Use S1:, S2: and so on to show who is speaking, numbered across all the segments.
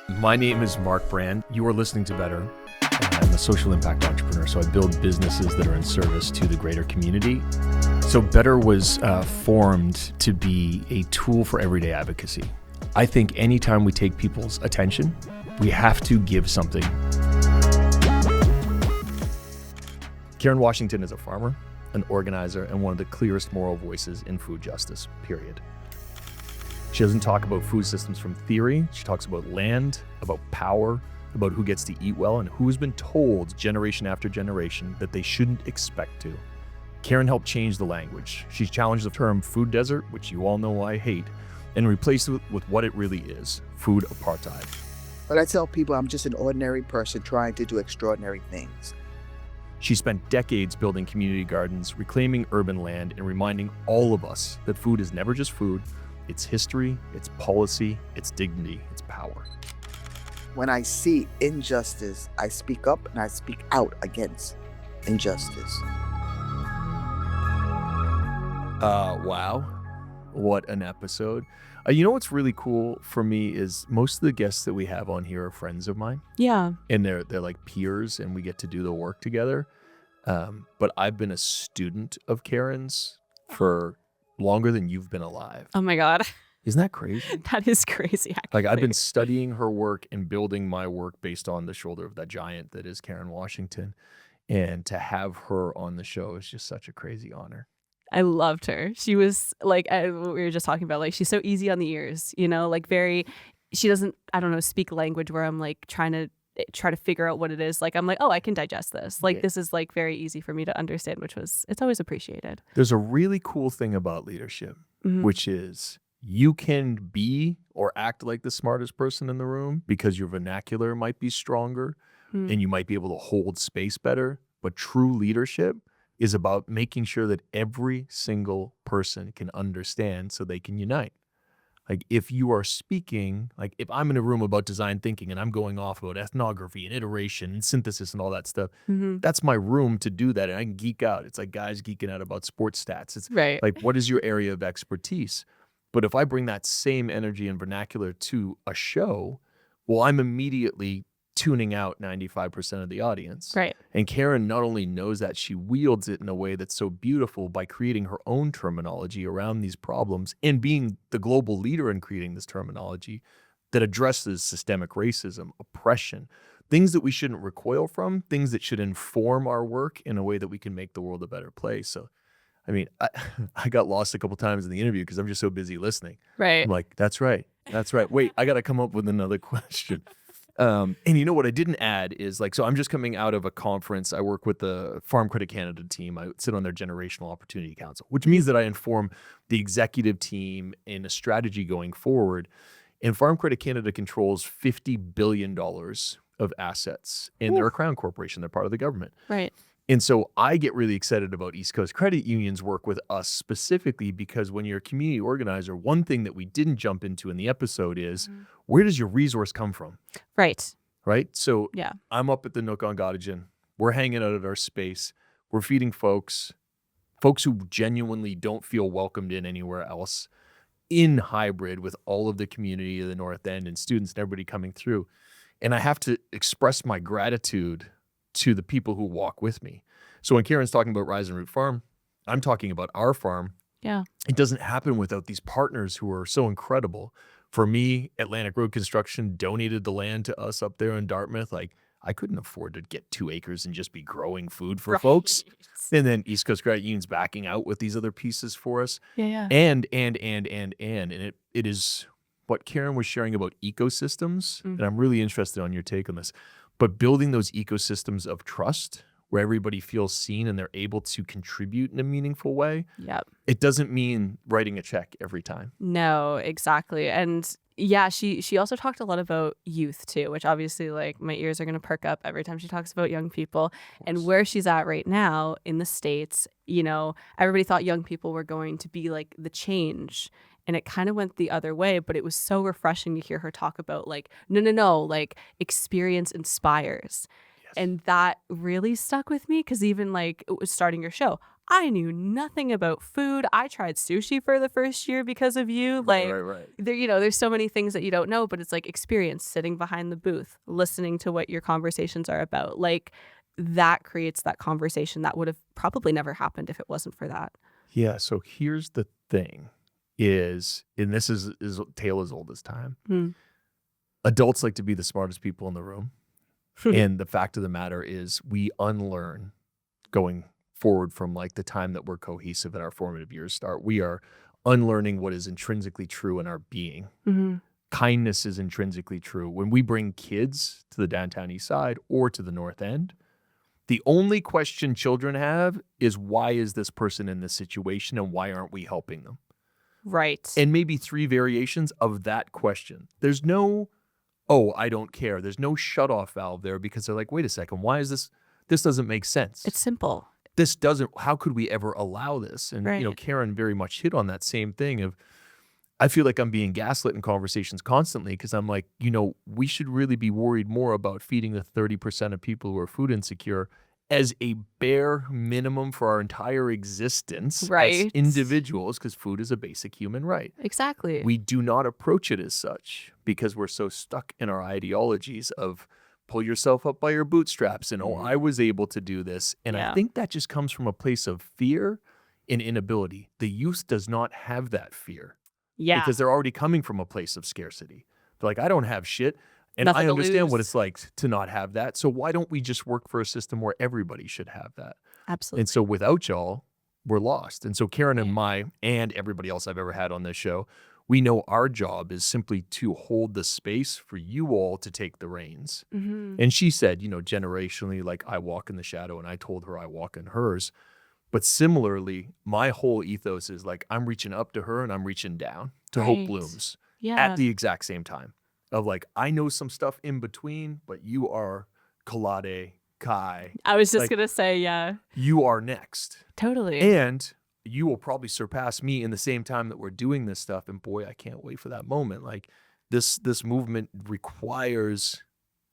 S1: My name is Mark Brand. You are listening to Better. I'm a social impact entrepreneur, so I build businesses that are in service to the greater community. So Better was formed to be a tool for everyday advocacy. I think anytime we take people's attention, we have to give something. Karen Washington is a farmer, an organizer, and one of the clearest moral voices in food justice, period. She doesn't talk about food systems from theory. She talks about land, about power, about who gets to eat well, and who's been told generation after generation that they shouldn't expect to. Karen helped change the language. She challenged the term food desert, which you all know I hate, and replaced it with what it really is, food apartheid.
S2: But I tell people I'm just an ordinary person trying to do extraordinary things.
S1: She spent decades building community gardens, reclaiming urban land, and reminding all of us that food is never just food. It's history, it's policy, it's dignity, it's power.
S2: When I see injustice, I speak up and I speak out against injustice.
S1: Wow. What an episode. You know what's really cool for me is most of the guests that we have on here are friends of mine.
S3: Yeah.
S1: And they're like peers and we get to do the work together. But I've been a student of Karen's for longer than you've been alive.
S3: Oh my God.
S1: Isn't that crazy?
S3: That is crazy, actually.
S1: Like I've been studying her work and building my work based on the shoulder of that giant that is Karen Washington. And to have her on the show is just such a crazy honor.
S3: I loved her. She was like, we were just talking about, like, she's so easy on the ears, you know, like she doesn't, I don't know, speak language where I'm like try to figure out what it is. Like, I'm like, oh, I can digest this. Like, this is like very easy for me to understand, it's always appreciated.
S1: There's a really cool thing about leadership, which is you can be or act like the smartest person in the room because your vernacular might be stronger and you might be able to hold space better. But true leadership is about making sure that every single person can understand so they can unite. Like if you are speaking, like if I'm in a room about design thinking and I'm going off about ethnography and iteration and synthesis and all that stuff, that's my room to do that. And I can geek out. It's like guys geeking out about sports stats. It's
S3: right.
S1: Like, what is your area of expertise? But if I bring that same energy and vernacular to a show, well, I'm immediately tuning out 95% of the audience.
S3: Right.
S1: And Karen not only knows that, she wields it in a way that's so beautiful by creating her own terminology around these problems and being the global leader in creating this terminology that addresses systemic racism, oppression, things that we shouldn't recoil from, things that should inform our work in a way that we can make the world a better place. So, I mean, I got lost a couple times in the interview because I'm just so busy listening.
S3: Right.
S1: I'm like, that's right. Wait, I got to come up with another question. And you know what I didn't add is like, so I'm just coming out of a conference. I work with the Farm Credit Canada team. I sit on their Generational Opportunity Council, which means that I inform the executive team in a strategy going forward. And Farm Credit Canada controls $50 billion of assets. And they're a crown corporation. They're part of the government.
S3: Right.
S1: And so I get really excited about East Coast Credit Union's work with us specifically because when you're a community organizer, one thing that we didn't jump into in the episode is where does your resource come from?
S3: Right.
S1: Right? So
S3: yeah.
S1: I'm up at the Nook on Gottingen. We're hanging out at our space. We're feeding folks who genuinely don't feel welcomed in anywhere else, in hybrid with all of the community of the North End and students and everybody coming through. And I have to express my gratitude to the people who walk with me. So when Karen's talking about Rise and Root Farm, I'm talking about our farm.
S3: Yeah.
S1: It doesn't happen without these partners who are so incredible. For me, Atlantic Road Construction donated the land to us up there in Dartmouth. Like I couldn't afford to get 2 acres and just be growing food for folks. And then East Coast Credit Union's backing out with these other pieces for us.
S3: Yeah.
S1: And it is what Karen was sharing about ecosystems. And I'm really interested on your take on this. But building those ecosystems of trust where everybody feels seen and they're able to contribute in a meaningful way.
S3: Yep.
S1: It doesn't mean writing a check every time.
S3: No, exactly. And yeah, she also talked a lot about youth too, which obviously like my ears are going to perk up every time she talks about young people. And where she's at right now in the States, you know, everybody thought young people were going to be like the change. And it kind of went the other way, but it was so refreshing to hear her talk about like, no, like experience inspires. Yes. And that really stuck with me because even like it was starting your show. I knew nothing about food. I tried sushi for the first year because of you. Like,
S1: Right.
S3: there's so many things that you don't know, but it's like experience sitting behind the booth, listening to what your conversations are about. Like, that creates that conversation that would have probably never happened if it wasn't for that.
S1: Yeah. So here's the thing is, and this is tale as old as time.
S3: Hmm.
S1: Adults like to be the smartest people in the room. And the fact of the matter is we unlearn going forward from like the time that we're cohesive and our formative years start. We are unlearning what is intrinsically true in our being.
S3: Mm-hmm.
S1: Kindness is intrinsically true. When we bring kids to the downtown east side or to the north end, the only question children have is, why is this person in this situation and why aren't we helping them?
S3: Right.
S1: And maybe 3 variations of that question. There's no, oh, I don't care. There's no shutoff valve there because they're like, wait a second, why is this? This doesn't make sense.
S3: It's simple.
S1: This doesn't, how could we ever allow this? And,
S3: Right.
S1: Karen very much hit on that same thing of, I feel like I'm being gaslit in conversations constantly because I'm like, we should really be worried more about feeding the 30% of people who are food insecure as a bare minimum for our entire existence as
S3: Right.
S1: individuals, because food is a basic human right.
S3: Exactly.
S1: We do not approach it as such because we're so stuck in our ideologies of pull yourself up by your bootstraps and, I was able to do this. And
S3: Yeah.
S1: I think that just comes from a place of fear and inability. The youth does not have that fear.
S3: Yeah.
S1: Because they're already coming from a place of scarcity. They're like, I don't have shit. And
S3: Nothing
S1: I
S3: to
S1: understand what
S3: lose.
S1: it's like to not have that. So why don't we just work for a system where everybody should have that?
S3: Absolutely.
S1: And so without y'all, we're lost. And so Karen and
S3: Right.
S1: and everybody else I've ever had on this show, we know our job is simply to hold the space for you all to take the reins.
S3: Mm-hmm.
S1: And she said, generationally, like I walk in the shadow, and I told her I walk in hers. But similarly, my whole ethos is like I'm reaching up to her and I'm reaching down to Hope
S3: Right.
S1: Blooms
S3: Yeah.
S1: at the exact same time. Of like, I know some stuff in between, but you are Kalade, Kai.
S3: I was just
S1: like-
S3: going to say, yeah,
S1: You are next.
S3: totally.
S1: And you will probably surpass me in the same time that we're doing this stuff. And boy, I can't wait for that moment. Like this movement requires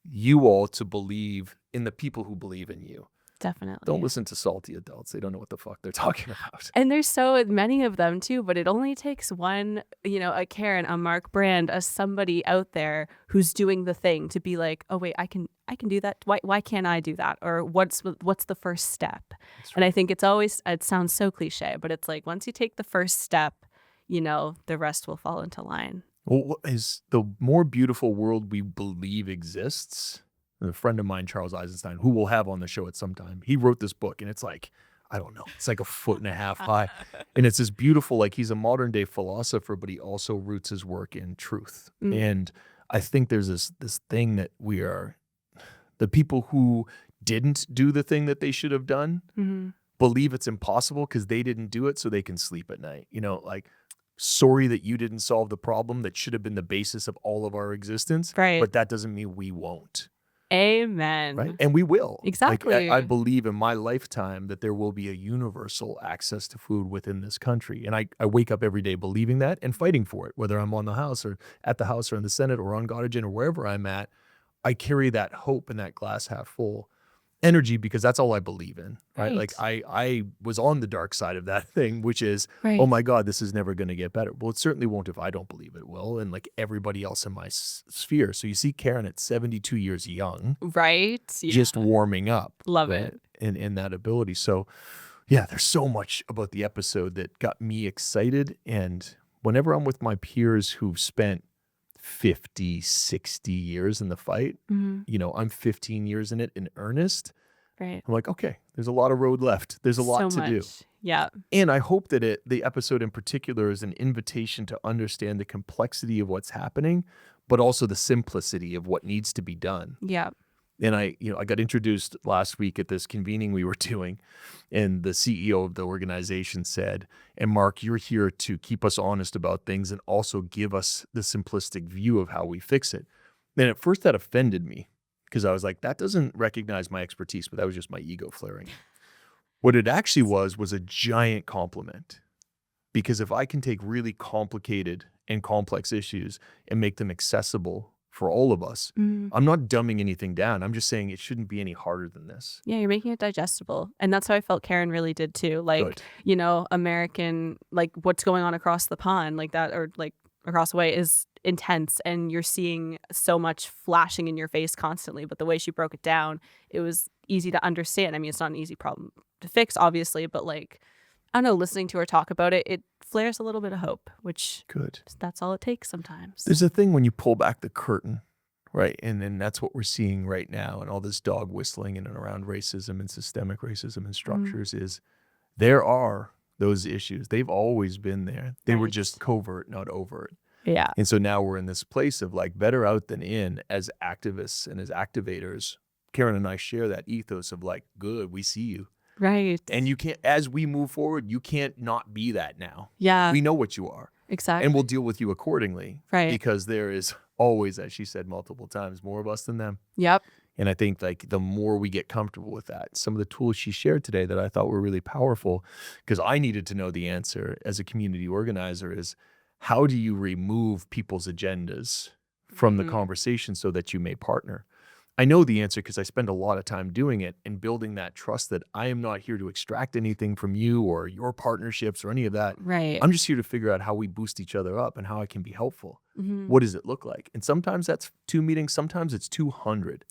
S1: you all to believe in the people who believe in you.
S3: Definitely.
S1: Don't listen to salty adults. They don't know what the fuck they're talking about.
S3: And there's so many of them too, but it only takes one, a Karen, a Mark Brand, a somebody out there who's doing the thing to be like, oh wait, I can do that. Why can't I do that? Or what's the first step? And I think it sounds so cliche, but it's like once you take the first step, the rest will fall into line.
S1: Well, what is the more beautiful world we believe exists? A friend of mine, Charles Eisenstein, who we'll have on the show at some time, he wrote this book, and it's like, I don't know, it's like 1.5 foot high. And it's this beautiful, like he's a modern day philosopher, but he also roots his work in truth.
S3: Mm.
S1: And I think there's this thing that we are, the people who didn't do the thing that they should have done
S3: Mm-hmm.
S1: believe it's impossible because they didn't do it so they can sleep at night. Like, sorry that you didn't solve the problem that should have been the basis of all of our existence.
S3: Right.
S1: But that doesn't mean we won't.
S3: Amen.
S1: Right. And we will.
S3: Exactly.
S1: Like, I believe in my lifetime that there will be a universal access to food within this country. And I wake up every day believing that and fighting for it, whether I'm on the House or at the House or in the Senate or on Gottingen or wherever I'm at. I carry that hope and that glass half full energy because that's all I believe in. Right. Like I was on the dark side of that thing, which is,
S3: Right.
S1: oh my God, this is never going to get better. Well, it certainly won't if I don't believe it will. And like everybody else in my sphere. So you see Karen at 72 years young,
S3: Right. Yeah.
S1: just warming up.
S3: Love
S1: right?
S3: it.
S1: In that ability. So yeah, there's so much about the episode that got me excited. And whenever I'm with my peers who've spent 50, 60 years in the fight,
S3: Mm-hmm.
S1: I'm 15 years in it in earnest.
S3: Right.
S1: I'm like, okay, there's a lot of road left. There's a lot
S3: So
S1: to do.
S3: much. Yeah.
S1: And I hope that the episode in particular is an invitation to understand the complexity of what's happening, but also the simplicity of what needs to be done.
S3: Yeah.
S1: And I got introduced last week at this convening we were doing, and the CEO of the organization said, and Mark, you're here to keep us honest about things and also give us the simplistic view of how we fix it. And at first that offended me because I was like, that doesn't recognize my expertise, but that was just my ego flaring. What it actually was a giant compliment, because if I can take really complicated and complex issues and make them accessible for all of us.
S3: Mhm.
S1: I'm not dumbing anything down. I'm just saying it shouldn't be any harder than this.
S3: Yeah, you're making it digestible. And that's how I felt Karen really did too. Like,
S1: Good.
S3: you know, American, like what's going on across the pond, like that, or like across the way is intense. And you're seeing so much flashing in your face constantly. But the way she broke it down, it was easy to understand. I mean, it's not an easy problem to fix, obviously, but like, I don't know, listening to her talk about it, it flares a little bit of hope, which
S1: Good.
S3: that's all it takes sometimes.
S1: There's a thing when you pull back the curtain, right? And then that's what we're seeing right now, and all this dog whistling in and around racism and systemic racism and structures is there are those issues. They've always been there. They were
S3: Right.
S1: just covert, not overt.
S3: Yeah.
S1: And so now we're in this place of like better out than in as activists and as activators. Karen and I share that ethos of like, good, we see you.
S3: Right.
S1: And you can't, as we move forward, you can't not be that now.
S3: Yeah,
S1: We know what you are.
S3: exactly.
S1: And we'll deal with you accordingly.
S3: Right.
S1: Because there is always, as she said multiple times, more of us than them.
S3: Yep.
S1: And I think like the more we get comfortable with that, some of the tools she shared today that I thought were really powerful, because I needed to know the answer as a community organizer, is how do you remove people's agendas from the
S3: Mhm.
S1: conversation so that you may partner? I know the answer because I spend a lot of time doing it and building that trust that I am not here to extract anything from you or your partnerships or any of that.
S3: Right.
S1: I'm just here to figure out how we boost each other up and how I can be helpful.
S3: Mhm.
S1: What does it look like? And sometimes that's 2 meetings, sometimes it's 200.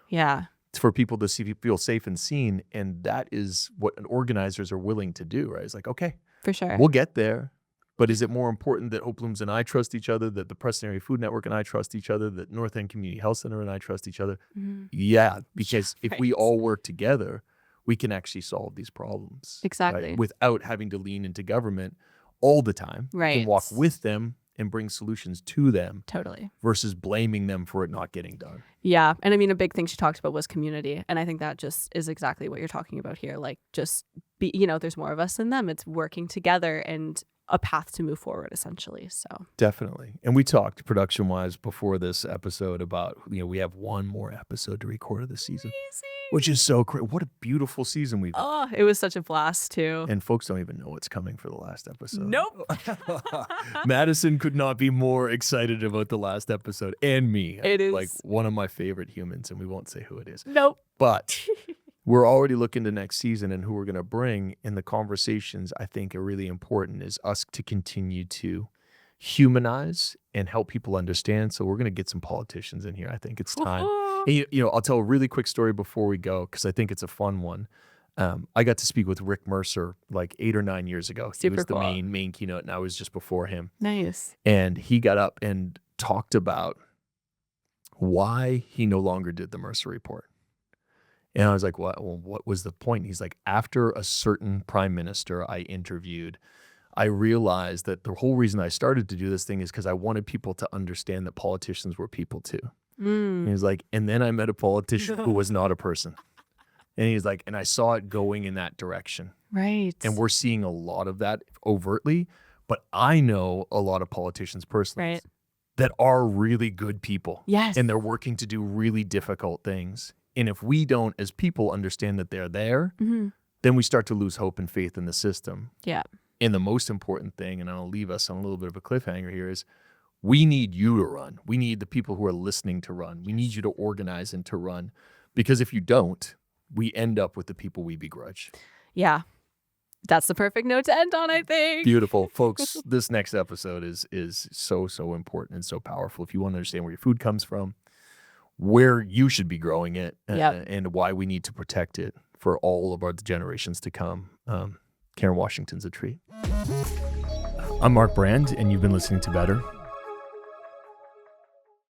S3: Yeah.
S1: It's for people to feel safe and seen. And that is what organizers are willing to do, right? It's like, okay,
S3: For sure.
S1: we'll get there. But is it more important that Hope Blooms and I trust each other, that the Preston Area Food Network and I trust each other, that North End Community Health Center and I trust each other?
S3: Mhm.
S1: Yeah, because if we
S3: Right.
S1: all work together, we can actually solve these problems. right?
S3: Exactly.
S1: Without having to lean into government all the time. We
S3: Right.
S1: can walk with them and bring solutions to them
S3: Totally.
S1: versus blaming them for it not getting done.
S3: Yeah. And I mean, a big thing she talked about was community. And I think that just is exactly what you're talking about here. Like, just be, you know, there's more of us than them. It's working together and a path to move forward, essentially. So,
S1: Definitely. And we talked production wise before this episode about, we have one more episode to record of this season, which is so great. What a beautiful season we've had.
S3: oh, it was such a blast, too.
S1: And folks don't even know what's coming for the last episode.
S3: Nope.
S1: Madison could not be more excited about the last episode, and me.
S3: It is-
S1: like one of my favorite humans, and we won't say who it is.
S3: Nope.
S1: But we're already looking to next season and who we're going to bring. And the conversations I think are really important is us to continue to humanize and help people understand. So we're going to get some politicians in here. I think it's time. And, I'll tell a really quick story before we go, because I think it's a fun one. I got to speak with Rick Mercer like 8 or 9 years ago. He
S3: Super
S1: was the
S3: cool.
S1: main keynote, and I was just before him.
S3: Nice.
S1: And he got up and talked about why he no longer did the Mercer report. And I was like, what was the point? He's like, after a certain prime minister I interviewed, I realized that the whole reason I started to do this thing is because I wanted people to understand that politicians were people too. And he's like, and then I met a politician who was not a person. And he's like, and I saw it going in that direction.
S3: Right.
S1: And we're seeing a lot of that overtly. But I know a lot of politicians personally
S3: Right.
S1: that are really good people.
S3: Yes.
S1: And they're working to do really difficult things. And if we don't, as people, understand that they're there,
S3: Mhm.
S1: then we start to lose hope and faith in the system.
S3: Yeah.
S1: And the most important thing, and I'll leave us on a little bit of a cliffhanger here, is we need you to run. We need the people who are listening to run. We need you to organize and to run. Because if you don't, we end up with the people we begrudge.
S3: Yeah. That's the perfect note to end on, I think.
S1: Beautiful. Folks, this next episode is so, so important and so powerful. If you want to understand where your food comes from, where you should be growing it,
S3: Yep.
S1: and why we need to protect it for all of our generations to come. Karen Washington's a treat. I'm Mark Brand, and you've been listening to Better.